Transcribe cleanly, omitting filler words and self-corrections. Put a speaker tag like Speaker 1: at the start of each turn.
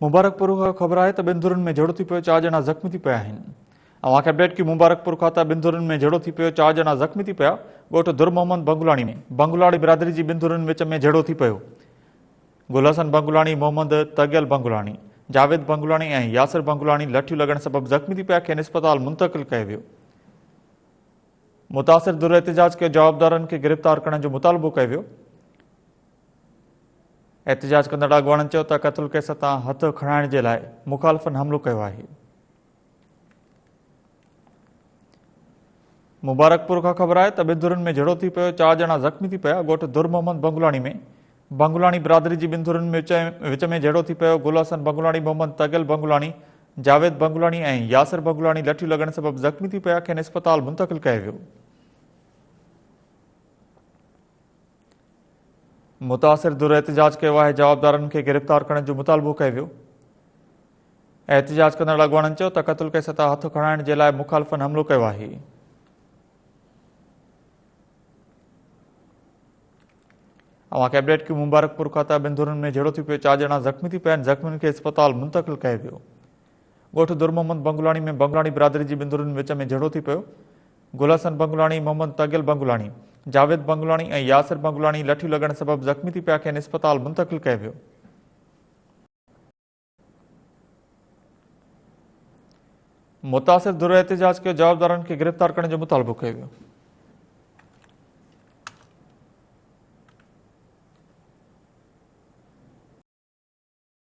Speaker 1: मुबारकपुर खां ख़बर आहे त ॿिनि धुरनि में झड़ो थी पियो, 4 ॼणा ज़ख़्मी थी पिया आहिनि। अवांखे अपडेट की मुबारकपुर खां ॿिनि धुरनि में झड़ो थी पियो, 4 ॼणा ज़ख़्मी थी पिया। ॻोठ दुर मोहम्मद बंगुलाणी में बंगुलाणी बिरादरी जी ॿिनि धुरनि विच में झड़ो थी पियो। गुलहसन बंगुलाणी, मोहम्मद तगियल बंगुलाणी, जावेद बंगुलाणी ऐं यासिर बंगुलाणी लठियूं लॻण सबबि ज़ख़्मी थी पिया, खेनि अस्पताल मुंतक़िल कयो वियो। मुतासिर दुर एहतिजाज कयो, जवाबदारनि खे गिरफ़्तार करण जो मुतालबो कयो वियो। एहतिजाज कंदड़ अॻवाननि चयो त क़त्ल केस तां हथ खणाइण जे लाइ मुखालिफ़नि हमिलो कयो आहे। मुबारकपुर खां ख़बर आहे त ॿिनि धुरनि में झड़ो थी पियो, 4 ॼणा ज़ख़्मी थी पिया। ॻोठ दुर मोहम्मद बंगुलाणी में बंगुलाणी बिरादरी जी ॿिनि धुरनि विच में झड़ो थी पियो। गुलहसन बंगुलाणी, मोहम्मद तगियल बंगुलाणी, जावेद बंगुलाणी ऐं यासिर बंगुलाणी लठियूं लॻण सबबि ज़ख़्मी थी पिया, खेनि अस्पताल मुंतक़िल कयो वियो। मुतासिर दुर एहतिजाज कयो आहे, जवाबदारनि खे गिरफ़्तार करण जो मुतालबो कयो वियो। एहतिजाज कंदड़ अॻवाननि चयो त क़त्ल केस तां हथ खणाइण जे लाइ मुखालिफ़नि हमिलो कयो आहे। अवांखे अपडेट की मुबारकपुर खां त ॿिनि धुरनि में झड़ो थी पियो, 4 ॼणा ज़ख़्मी थी पिया आहिनि। ज़ख़्मियुनि खे अस्पताल मुंतक़िल कयो वियो। ॻोठ दुर मोहम्मद बंगुलाणी में बंगुलाणी बिरादरी जी ॿिनि धुरनि विच में झड़ो थी पियो। गुलहसन बंगुलाणी, मोहम्मद तगियल बंगुलाणी, जावेद बंगुलाणी ऐं यासिर बंगुलाणी लठियूं लॻण सबबि ज़ख़्मी थी पिया, खेनि अस्पताल मुंतक़िल कयो वियो। मुतासिर दुर एहतिजाज कयो, जवाबदारनि खे गिरफ़्तार करण जो मुतालबो कयो वियो।